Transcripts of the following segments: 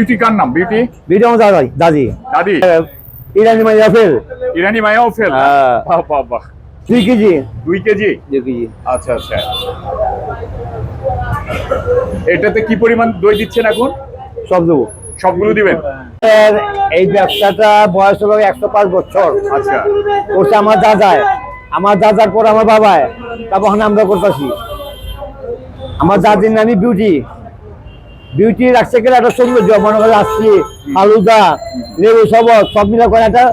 Beauty কার নাম? Beauty beauty আমার দাদাই দাদি দাদি। ইরানি মাইয়া ফেল ইরানি মায়াও ফেল। বাহ বাহ বাহ। 2 কেজি 2 কেজি। 2 কেজি। আচ্ছা আচ্ছা। এটাতে কি পরিমাণ দই দিচ্ছেন এখন? সব দেবো, সবগুলো দিবেন? এই ব্যবসাটা বয়স হলো 105 বছর। আচ্ছা। করছে আমার দাদার পর আমার বাবায়, তারপর আমরা করতেছি। আমার দাদির নামই বিউটি রাখছে গেলে একটা সৌন্দর্য, মনে করে আসছি ফালুদা লেবু সব মিলা করে একটা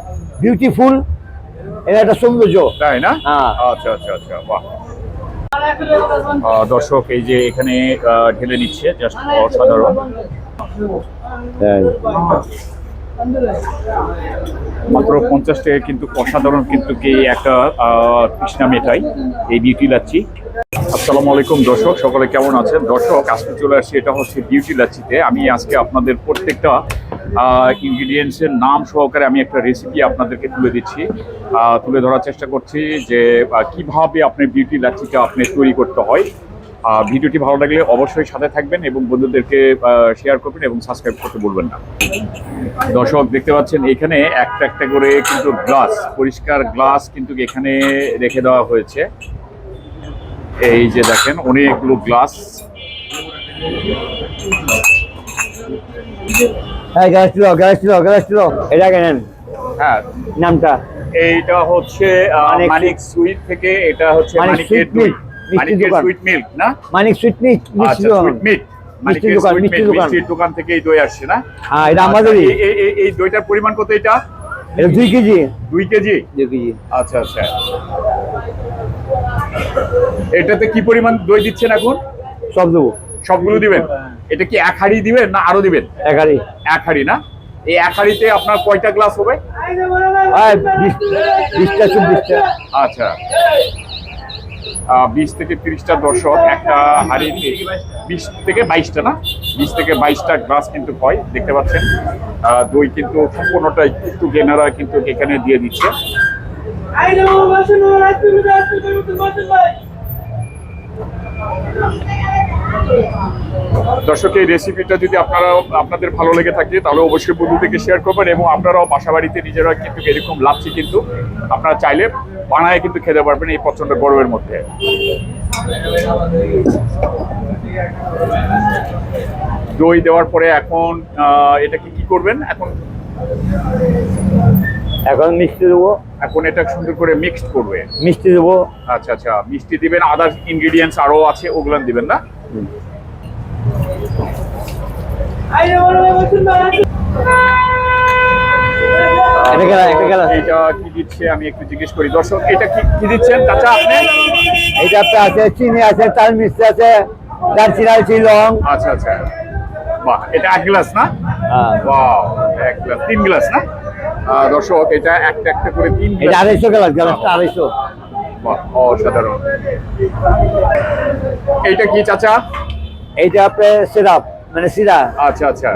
বিউটিফুল, এটা একটা সৌন্দর্য, তাই না? হ্যাঁ। আচ্ছা আচ্ছা আচ্ছা, বাহ। দর্শক এই যে এখানে ঢেলে নিচ্ছে, জাস্ট অসাধারণ। মাত্র 50 টাকা, কিন্তু অসাধারণ, কিন্তু কি একটা তৃষ্ণা মেটাই এই বিউটি লাচ্ছি। আসসালামু আলাইকুম দর্শক, সকলে কেমন আছেন? দর্শক আজকে চলে আসছি, এটা হচ্ছে বিউটি লাচ্ছিতে। আমি আজকে আপনাদের প্রত্যেকটা ইনগ্রিডিয়েন্টসের নাম সহকারে আমি একটা রেসিপি আপনাদেরকে তুলে ধরার চেষ্টা করছি যে কিভাবে আপনি বিউটি লাচ্ছিটা আপনি তৈরি করতে হয়। ভিডিওটি ভালো লাগলে অবশ্যই সাথে থাকবেন এবং বন্ধুদেরকে শেয়ার করবেন এবং সাবস্ক্রাইব করতে বলবেন না। দর্শক দেখতে পাচ্ছেন এখানে একটা একটা করে কিন্তু গ্লাস, পরিষ্কার গ্লাস কিন্তু এখানে রেখে দেওয়া হয়েছে। এই যে দেখেন অনেকগুলো গ্লাস। এটা কেনেন হ্যাঁ, নামটা? এইটা হচ্ছে মানিক সুইট থেকে, এটা হচ্ছে মানিকের সুইট মিল্ক না? মানিক সুইট মিল্ক মিষ্টির দোকান থেকে এই দই আসছে না? হ্যাঁ, এটা আমাদেরই। এই দইটার পরিমাণ কত এটা? এটা 2 কেজি। 2 কেজি। 2 কেজি। আচ্ছা আচ্ছা। এটাতে কি পরিমাণ দই দিচ্ছেন এখন? সব দেবো, সবগুলো দিবেন? এটা কি এক হাঁড়ি দিবেন না আরো দিবেন? এক হাঁড়ি না? এই এক হাঁড়িতে আপনার কয়টা গ্লাস হবে? 20টা 24টা। আচ্ছা, 20 থেকে 30টা দর্শক একটা হাঁড়িতে 20 থেকে 22টা না? 20 থেকে 22টা গ্লাস কিন্তু হয়। দেখতে পাচ্ছেন দই কিন্তু সম্পূর্ণটাই কিন্তু গেনারা কিন্তু এখানে দিয়ে দিচ্ছে। দর্শক এই রেসিপিটা যদি আপনাদের ভালো লেগে থাকে তাহলে অবশ্যই বন্ধুদেরকে শেয়ার করবেন এবং আপনারাও বাসা বাড়িতে নিজেরা কিন্তু এরকম লাচ্ছি কিন্তু আপনারা চাইলে বানায় কিন্তু খেতে পারবেন এই প্রচন্ড গরমের মধ্যে। দই দেওয়ার পরে এখন এটাকে কি করবেন? এখন মিষ্টি দেবো। এখন এটা সুন্দর করে মিক্সড করবে, মিষ্টি দেবো। আচ্ছা আচ্ছা, মিষ্টি দিবেন, আদার ইনগ্রেডিয়েন্টস আরো আছে ওগুলো দিবেন না? এটা কি দিচ্ছে আমি একটু জিজ্ঞেস করি। দর্শক এটা কি দিচ্ছেন চাচা আপনি? এইটাতে আছে চিনি আছে, তাল মিষ্টি আছে, দারচিনি আছে, লং। আচ্ছা আচ্ছা, বাহ। এটা 1 গ্লাস না? ওয়াও, 1 গ্লাস, 3 গ্লাস না? দর্শক এটা একটা একটা করে 3 গ্লাস। এটা 250 গ্লাস, গ্লাসটা 250। বাহ, অসাধারণ। এইটা কি চাচা? এইটা আপনার সিরাপ, মানে সিরা। আচ্ছা আচ্ছা,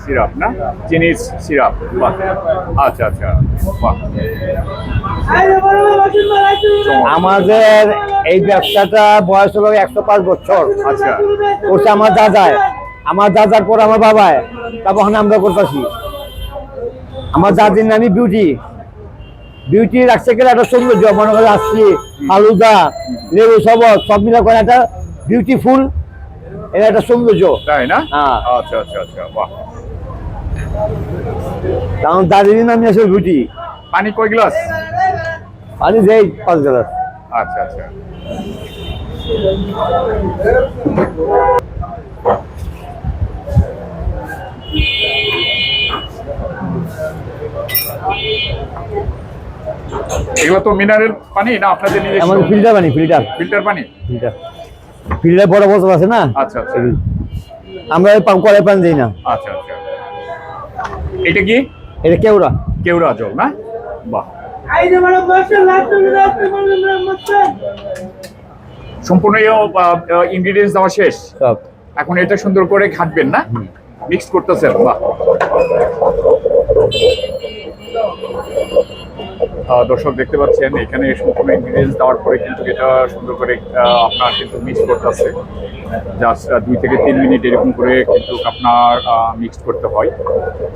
সিরাপ না? চিনির সিরাপ। বাহ, আচ্ছা আচ্ছা, বাহ। আমাদের এই ব্যবসাটা বয়স হলো 105 বছর। আচ্ছা। করছে আমার দাদার পর আমার বাবায়, তারপর আমরা করতেছি। আমার দাদির নামই বিউটি রাখছে গেলে একটা সৌন্দর্য, মনে করে আসছি ফালুদা লেবু সব মিলা করে একটা বিউটিফুল, এটা একটা সৌন্দর্য, তাই না? হ্যাঁ। আচ্ছা আচ্ছা আচ্ছা, বাহ। কারণ দাদির নামই আছে বিউটি। পানি কয় গ্লাস? পানি দেই 5 গ্লাস। আচ্ছা আচ্ছা। এগুলো তো মিনারেল পানি না আপনাদের নিজস্ব? আমাদের ফিল্টার পানি। ফিল্টার পানি। ফিল্টার বড় বোতল আছে না? আচ্ছা আচ্ছা। আমরা কলের পানি দিই না। আচ্ছা আচ্ছা। এটা কি? এটা কেওড়া জল না? বাহ। সম্পূর্ণ ইনগ্রিডিয়েন্টস দেওয়া শেষ। এখন এটা সুন্দর করে ঘাটবেন না? মিক্স করতেছেন। বাহ। দর্শক দেখতে পাচ্ছেন এখানে সম্পূর্ণ ইনগ্রিডিয়েন্টস দেওয়ার পরে কিন্তু এটা সুন্দর করে আপনার কিন্তু মিক্স করতেছে। জাস্ট 2 থেকে 3 মিনিট এরকম করে কিন্তু আপনার মিক্সড করতে হয়,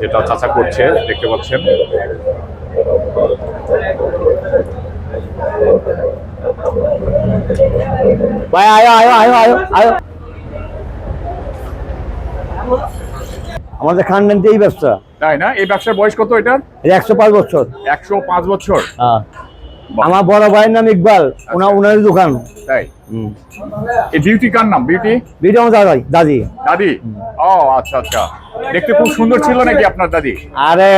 যেটা চাচা করছে দেখতে পাচ্ছেন। ভাই আয়ো আয়ো আয়ো আয়ো আয়ো। আমাদের খানদানতে এই ব্যবসা। তাই না? এই ব্যবসার বয়স কত এটার? 105 বছর। 105 বছর। হ্যাঁ। বাহ। আমার বড় ভাইয়ের নাম ইকবাল, ওনার দোকান। তাই? এই বিউটি কার নাম? বিউটি বিউটি আমার দাদাই, দাদি। দাদি? ও আচ্ছা আচ্ছা, দেখতে খুব সুন্দর ছিল নাকি আপনার দাদি? আরে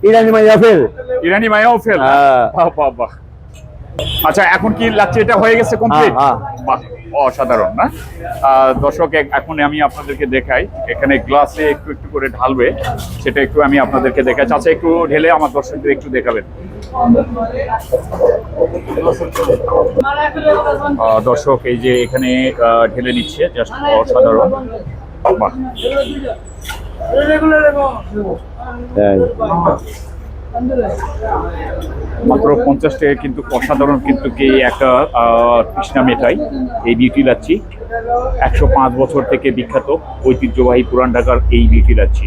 ইরানি মাইয়া ফেল। ইরানি মায়াও ফেল? হ্যাঁ। বাহ বাহ বাহ। আচ্ছা, এখন কি লাচ্ছি এটা হয়ে গেছে কমপ্লিট? হ্যাঁ, বাহ, অসাধারণ না? দর্শক, এখন আমি আপনাদেরকে দেখাই, এখানে গ্লাসে একটু একটু করে ঢালবে, সেটা একটু আমি আপনাদেরকে দেখাই। আচ্ছা, একটু ঢেলে আমার দর্শকদের একটু দেখাবেন। দর্শক, এই যে এখানে ঢেলে নিচ্ছে, জাস্ট অসাধারণ। বাহ। মাত্র 50 টাকা কিন্তু অসাধারণ কিন্তু কি একটা তৃষ্ণা মেটাই এই বিউটি লাচ্ছি। 105 বছর থেকে বিখ্যাত ঐতিহ্যবাহী পুরান ঢাকার এই বিউটি লাচ্ছি।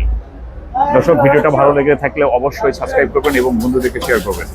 দর্শক, ভিডিওটা ভালো লেগে থাকলে অবশ্যই সাবস্ক্রাইব করবেন এবং বন্ধুদেরকে শেয়ার করবেন।